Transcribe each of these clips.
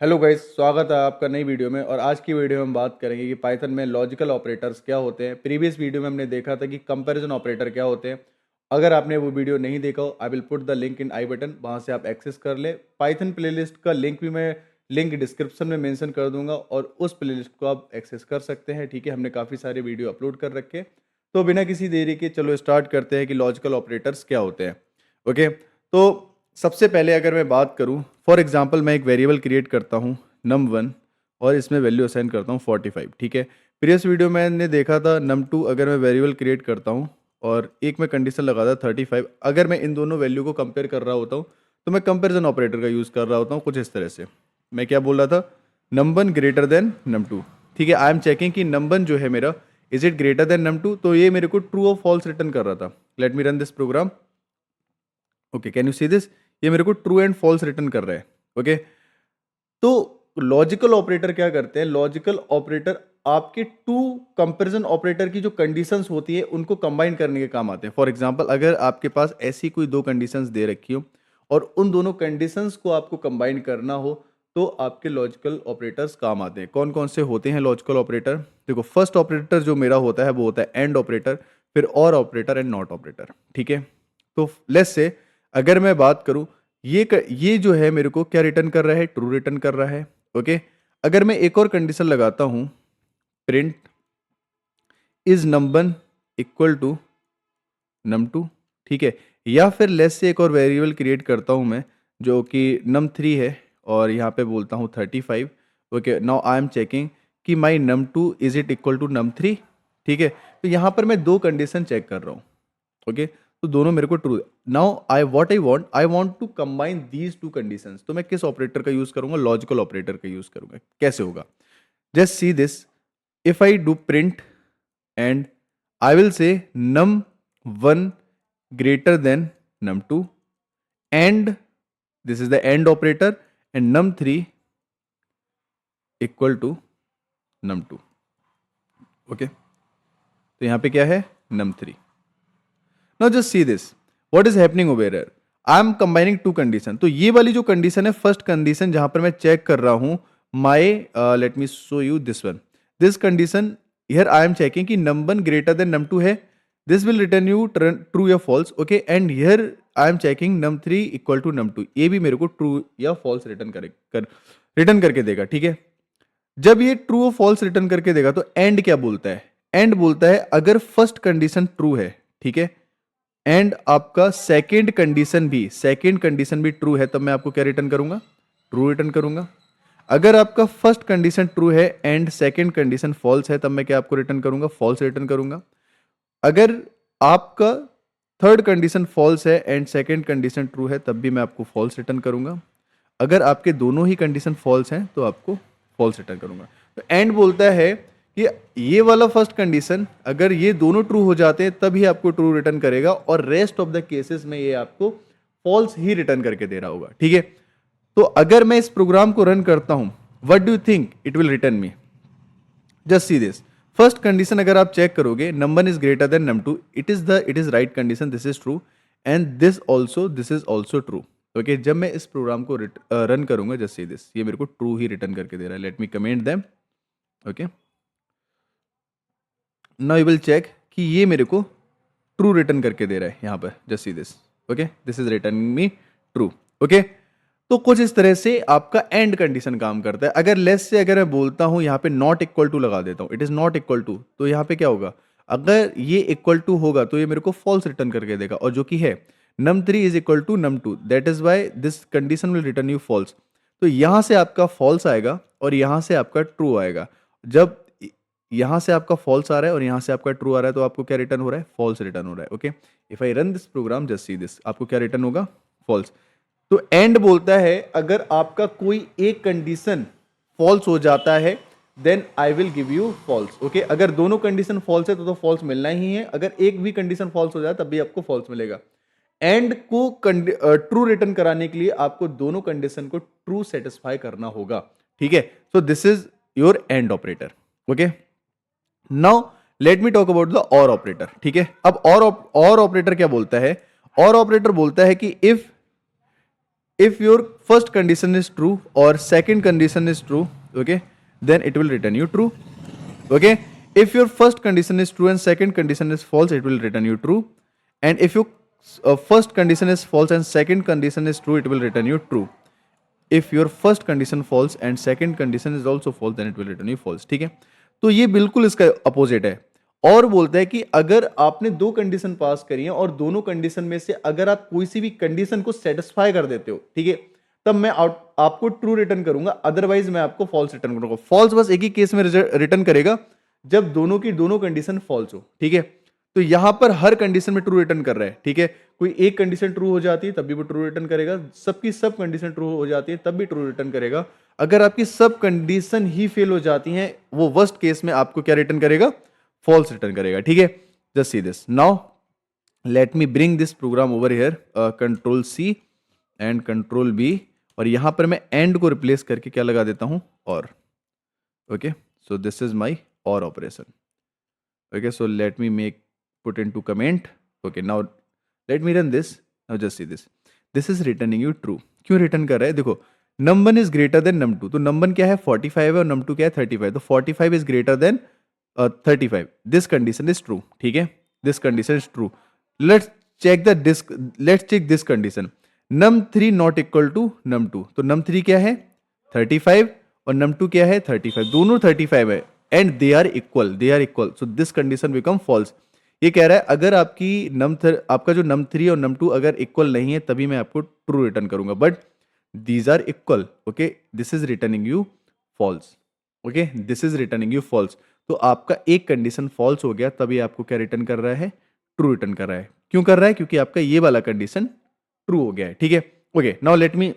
Hello guys, स्वागत है आपका नई वीडियो में। और आज की वीडियो में हम बात करेंगे कि पाइथन में लॉजिकल ऑपरेटर्स क्या होते हैं। प्रीवियस वीडियो में हमने देखा था कि कंपैरिजन ऑपरेटर क्या होते हैं। अगर आपने वो वीडियो नहीं देखा हो, I will put the link in I button, वहाँ से आप एक्सेस कर ले। पाइथन प्लेलिस्ट का लिंक भी मैं लिंक डिस्क्रिप्शन में मेंशन कर दूंगा और उस प्लेलिस्ट को आप एक्सेस कर सकते हैं। ठीक है, हमने काफ़ी सारे वीडियो अपलोड कर रखे। तो बिना किसी देरी के चलो स्टार्ट करते हैं कि लॉजिकल ऑपरेटर्स क्या होते हैं। ओके, तो सबसे पहले अगर मैं बात करूं, फॉर एग्जांपल मैं एक वेरिएबल क्रिएट करता हूं num1 और इसमें वैल्यू असाइन करता हूं 45। ठीक है, प्रीवियस वीडियो में मैंने देखा था num2 अगर मैं वेरिएबल क्रिएट करता हूं और एक में कंडीशन लगाता 35, अगर मैं इन दोनों वैल्यू को कंपेयर कर रहा होता हूं तो मैं कंपेरिजन ऑपरेटर का यूज़ कर रहा होता हूँ कुछ इस तरह से। मैं क्या बोल रहा था, num1 ग्रेटर देन num2। ठीक है, आई एम चेकिंग कि num1 जो है मेरा is it greater than num2, तो ये मेरे को ट्रू और फॉल्स रिटर्न कर रहा था। Let me run this program. Okay, can you see this, ये मेरे को ट्रू एंड फॉल्स रिटर्न कर रहा है। ओके, तो लॉजिकल ऑपरेटर क्या करते हैं, लॉजिकल ऑपरेटर आपके टू कंपैरिजन ऑपरेटर की जो कंडीशंस होती है उनको कंबाइन करने के काम आते हैं। फॉर एग्जांपल, अगर आपके पास ऐसी कोई दो कंडीशंस दे रखी हो और उन दोनों कंडीशंस को आपको कंबाइन करना हो तो आपके लॉजिकल ऑपरेटर्स काम आते हैं। कौन कौन से होते हैं लॉजिकल ऑपरेटर? देखो, फर्स्ट ऑपरेटर जो मेरा होता है वो होता है एंड ऑपरेटर, फिर और ऑपरेटर एंड नॉट ऑपरेटर। ठीक है, तो लेट्स से अगर मैं बात करूं, ये जो है मेरे को क्या रिटर्न कर रहा है, ट्रू रिटर्न कर रहा है। ओके, अगर मैं एक और कंडीशन लगाता हूं, print is num1 equal to num2। ठीक है, या फिर लेस से एक और वेरिएबल क्रिएट करता हूं मैं जो कि num3 है और यहाँ पे बोलता हूँ 35। Okay, now I am checking कि my num2 is it equal to num3। ठीक है, तो यहाँ पर मैं दो कंडीशन चेक कर रहा हूँ। ओके, तो दोनों मेरे को true. Now I want to combine these two conditions, तो मैं किस ऑपरेटर का यूज करूंगा, लॉजिकल ऑपरेटर का यूज करूंगा। कैसे होगा, just see this, if I do print and I will say num1 greater than num2 and this is the AND operator and num3 equal to num2। Okay, तो यहां पे क्या है, num3। Now just see this, what is happening over here, I am combining two condition. तो ये वाली जो condition है, फर्स्ट कंडीशन जहां पर मैं चेक कर रहा हूं my, let me show you this one, this condition here I am checking कि num1 ग्रेटर देन num2 है, this will return you true या false. Okay, and here I am checking num3 equal to num2, ये भी मेरे को true या false return करके देगा। ठीक है, जब ये ट्रू और फॉल्स रिटर्न करके देगा तो एंड क्या बोलता है, एंड बोलता है अगर फर्स्ट कंडीशन ट्रू है, ठीक है, एंड आपका सेकेंड कंडीशन भी ट्रू है, तब मैं आपको क्या रिटर्न करूंगा, ट्रू रिटर्न करूंगा। अगर आपका फर्स्ट कंडीशन ट्रू है एंड सेकेंड कंडीशन फॉल्स है, तब मैं क्या आपको रिटर्न करूंगा, फॉल्स रिटर्न करूंगा। अगर आपका थर्ड कंडीशन फॉल्स है एंड सेकेंड कंडीशन ट्रू है, तब भी मैं आपको फॉल्स रिटर्न करूंगा। अगर आपके दोनों ही कंडीशन फॉल्स हैं तो आपको फॉल्स रिटर्न करूंगा। तो एंड बोलता है कि ये वाला फर्स्ट कंडीशन अगर ये दोनों ट्रू हो जाते हैं तभी आपको ट्रू रिटर्न करेगा, और रेस्ट ऑफ द केसेस में ये आपको फॉल्स ही रिटर्न करके दे रहा होगा। ठीक है, तो अगर मैं इस प्रोग्राम को रन करता हूं, what do you think it will return me, just see this. First condition अगर आप चेक करोगे, num1 is greater than num2, it is right condition, this is true, and this is also true. Okay, जब मैं इस programme को run करूंगा, just see this, ये मेरे को ट्रू ही रिटर्न करके दे रहा है। Let me comment them. Okay, now you will check कि ये मेरे को ट्रू रिटर्न करके दे रहा है यहाँ पर, just see this. Okay, this is return me true. Okay, तो कुछ इस तरह से आपका एंड कंडीशन काम करता है। अगर लेस से अगर मैं बोलता हूं यहाँ पे नॉट इक्वल टू लगा देता हूं, it is not equal to, तो यहाँ पे क्या होगा, अगर ये इक्वल टू होगा तो ये मेरे को फॉल्स रिटर्न करके देगा, और जो कि है num3 is equal to num2, that is why this condition will return you false. तो यहां से आपका फॉल्स आएगा और यहां से आपका ट्रू आएगा। जब यहां से आपका फॉल्स आ रहा है और यहां से आपका ट्रू आ रहा है तो आपको क्या रिटर्न हो रहा है, फॉल्स रिटर्न हो रहा है। Okay, if I run this program, just see this, आपको क्या रिटर्न होगा, फॉल्स। तो एंड बोलता है अगर आपका कोई एक कंडीशन फॉल्स हो जाता है then I will give you false. Okay, अगर दोनों कंडीशन फॉल्स है तो फॉल्स मिलना ही है, अगर एक भी कंडीशन फॉल्स हो जाए तब भी आपको फॉल्स मिलेगा। एंड को ट्रू रिटर्न कराने के लिए आपको दोनों कंडीशन को ट्रू सेटिस्फाई करना होगा। ठीक है, सो this is your and operator. Okay, now let me talk about the और ऑपरेटर। ठीक है, अब और ऑपरेटर क्या बोलता है, और ऑपरेटर बोलता है कि if your first condition is true or second condition is true, okay, then it will return you true. Okay, if your first condition is true and second condition is false, it will return you true. And if your first condition is false and second condition is true, it will return you true. If your first condition false and second condition is also false, then it will return you false. ठीक है, तो ये बिल्कुल इसका opposite है। और बोलता है कि अगर आपने दो कंडीशन पास करी है और दोनों कंडीशन में से अगर आप कोई सी भी कंडीशन को सेटिस्फाई कर देते हो, ठीक है, तब मैं आपको ट्रू रिटर्न करूंगा, अदरवाइज मैं आपको फॉल्स रिटर्न करूंगा। फॉल्स बस एक ही केस में रिटर्न करेगा, जब दोनों की दोनों कंडीशन फॉल्स हो। ठीक है, तो यहां पर हर कंडीशन में ट्रू रिटर्न कर रहा है। ठीक है, कोई एक कंडीशन ट्रू हो जाती है तब भी वो ट्रू रिटर्न करेगा, सबकी सब कंडीशन ट्रू हो जाती है तब भी ट्रू रिटर्न करेगा। अगर आपकी सब कंडीशन ही फेल हो जाती हैं, वो वर्स्ट केस में आपको क्या रिटर्न करेगा? फॉल्स रिटर्न करेगा। ठीक है, just see this now, let me bring this program over here, control C and control B, और यहां पर मैं एंड को रिप्लेस करके क्या लगा देता हूं? और। Okay, so this is my or operation. Okay, so let me make put into comment. Okay, now let me run this. Now just see this. This is returning you true. क्यों return कर रहा है? देखो, num1 is greater than num2, तो num1 क्या है? 45 है और num2 क्या है? 35। तो 45 is greater than 35. This condition is true. ठीक है, this condition is true. Let's check this condition. num3 not equal to num2, तो num3 क्या है? 35 और num2 क्या है? 35। दोनों 35 है and they are equal. So this condition become false. ये कह रहा है अगर आपका जो num3 और num2 अगर इक्वल नहीं है तभी मैं आपको ट्रू रिटर्न करूंगा, but these are equal. Okay, this is returning you false. Okay, this is returning you false. तो आपका एक कंडीशन फॉल्स हो गया, तभी आपको क्या रिटर्न कर रहा है? ट्रू रिटर्न कर रहा है। क्यों कर रहा है? क्योंकि आपका ये वाला कंडीशन ट्रू हो गया है। ठीक है, okay, now let me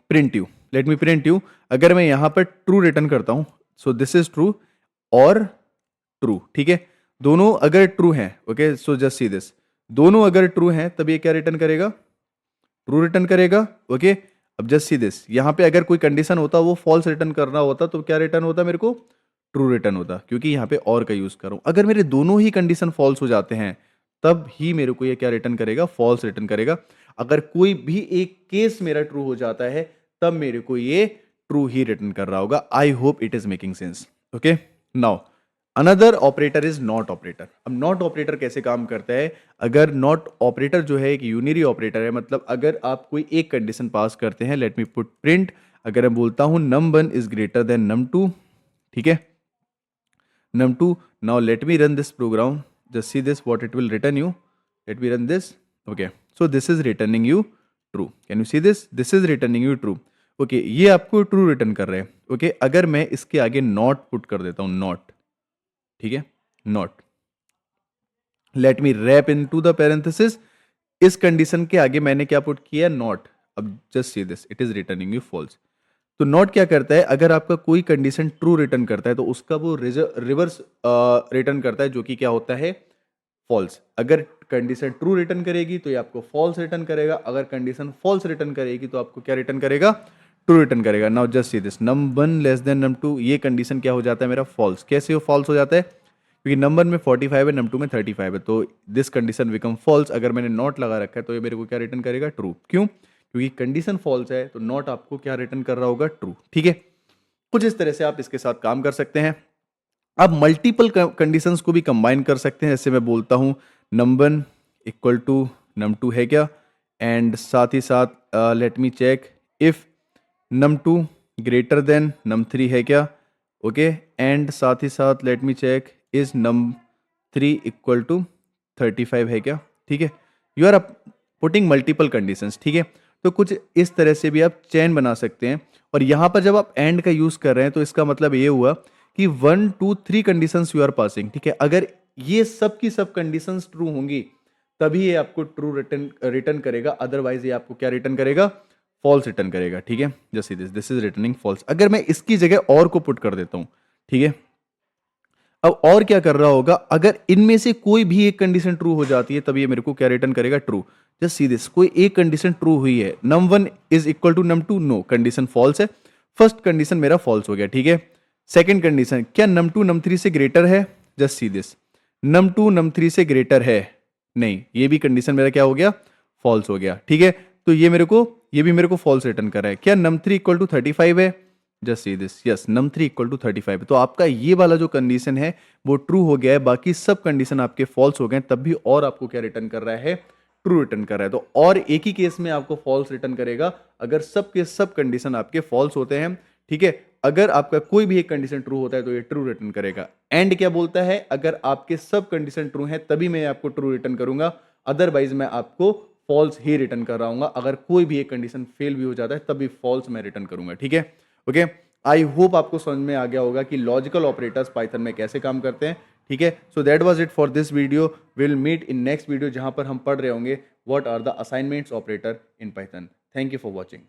print you. अगर मैं यहां पर ट्रू रिटर्न करता हूं, सो दिस इज ट्रू और ट्रू। ठीक है, दोनों अगर ट्रू हैं, okay, so just see this, दोनों अगर ट्रू हैं तब ये क्या रिटर्न करेगा? ट्रू रिटर्न करेगा। ओके, अब जस्ट सी दिस, यहां पे अगर कोई कंडीशन होता, वो फॉल्स रिटर्न करना होता, तो क्या रिटर्न होता मेरे को? ट्रू रिटर्न होता, क्योंकि यहां पे और का यूज कर रहा हूं। अगर मेरे दोनों ही कंडीशन फॉल्स हो जाते हैं तब ही मेरे को ये क्या रिटर्न करेगा? फॉल्स रिटर्न करेगा। अगर कोई भी एक केस मेरा ट्रू हो जाता है तब मेरे को ये ट्रू ही रिटर्न कर रहा होगा। I hope it is making sense. Okay, now another operator is not operator. अब नॉट ऑपरेटर कैसे काम करता है? अगर नॉट ऑपरेटर जो है एक यूनिरी ऑपरेटर है, मतलब अगर आप कोई एक कंडीशन पास करते हैं, लेट मी पुट प्रिंट, अगर मैं बोलता हूं num1 is greater than num2, ठीक है, num2, now let me run this program, just see this what it will return you. Let me run this. Okay, so this is returning you true. Can you see this? This is returning you true. Okay, ये आपको true return कर रहे हैं। Okay, अगर मैं इसके आगे not put कर देता हूं, नॉट, ठीक है, not, let me wrap in to the parenthesis, इस कंडीशन के आगे मैंने क्या पुट किया? नॉट। अब just see this, it is returning you false. तो नॉट क्या करता है? अगर आपका कोई कंडीशन ट्रू रिटर्न करता है तो उसका वो रिवर्स रिटर्न करता है, जो कि क्या होता है? फॉल्स। अगर कंडीशन ट्रू रिटर्न करेगी तो ये आपको फॉल्स रिटर्न करेगा, अगर कंडीशन फॉल्स रिटर्न करेगी तो आपको क्या रिटर्न करेगा? ट्रू रिटर्न करेगा। Now just see this, num1 less than num2, ये कंडीशन क्या हो जाता है मेरा? फॉल्स। कैसे वो फॉल्स हो जाता है? क्योंकि num1 में 45 है, num2 में 35 है, तो दिस कंडीशन बिकम फॉल्स। अगर मैंने नॉट लगा रखा है तो ये मेरे को क्या रिटर्न करेगा? ट्रू। क्यों? क्योंकि कंडीशन फॉल्स है, तो नॉट आपको क्या रिटर्न कर रहा होगा? ट्रू। ठीक है, कुछ इस तरह से आप इसके साथ काम कर सकते हैं। आप मल्टीपल कंडीशंस को भी कंबाइन कर सकते हैं। जैसे मैं बोलता हूं num1 इक्वल टू num2 है क्या, एंड साथ ही साथ let me check if num2 greater than num3 है क्या। ओके, एंड साथ ही साथ let me check is num3 equal to 35 है क्या। ठीक है, you are putting multiple conditions. ठीक है, तो कुछ इस तरह से भी आप चेन बना सकते हैं। और यहां पर जब आप एंड का यूज कर रहे हैं तो इसका मतलब ये हुआ कि 1 2 3 कंडीशंस यू आर पासिंग। ठीक है, अगर ये सब की सब कंडीशंस ट्रू होंगी तभी ये आपको ट्रू रिटर्न करेगा, अदरवाइज ये आपको क्या रिटर्न करेगा? फॉल्स रिटर्न करेगा। ठीक है, just this is returning false. अगर मैं इसकी जगह और को पुट कर देता हूं, ठीक है, अब और क्या कर रहा होगा? अगर इनमें से कोई भी एक कंडीशन ट्रू हो जाती है तब ये मेरे को क्या रिटर्न करेगा? ट्रू। जस्ट सी दिस, कोई एक कंडीशन ट्रू हुई है, num1 is equal to num2, no, condition false है, फर्स्ट कंडीशन मेरा फॉल्स हो गया। ठीक है, सेकंड कंडीशन, क्या num2 num3 से ग्रेटर है? Just see this, num2 num3 से ग्रेटर है, नहीं, ये भी कंडीशन मेरा क्या हो गया? फॉल्स हो गया। ठीक है, तो ये मेरे को ये भी मेरे को फॉल्स रिटर्न कर रहा है। क्या num3 इक्वल टू 35 है? Just see this, yes num3 equal to 35 है। तो आपका ये वाला जो कंडीशन है वो ट्रू हो गया है, बाकी सब कंडीशन आपके फॉल्स हो गए, तब भी और आपको क्या रिटर्न कर रहा है? ट्रू रिटर्न कर रहा है। तो और एक ही केस में आपको फॉल्स रिटर्न करेगा अगर सब के सब कंडीशन आपके फॉल्स होते हैं, ठीक है। अगर आपका कोई भी एक कंडीशन ट्रू होता है तो ये ट्रू रिटर्न करेगा। एंड क्या बोलता है? अगर आपके सब कंडीशन ट्रू हैं तभी मैं आपको ट्रू रिटर्न करूंगा, अदरवाइज मैं आपको फॉल्स ही रिटर्न कर रहा हूँ। अगर कोई भी एक कंडीशन फेल भी हो जाता है तभी फॉल्स मैं रिटर्न करूंगा, ठीक है। ओके, आई होप आपको समझ में आ गया होगा कि लॉजिकल ऑपरेटर्स पाइथन में कैसे काम करते हैं, ठीक है। So that was it for this video. Will meet in next video जहां पर हम पढ़ रहे होंगे what are the assignments operator in Python. Thank you for watching.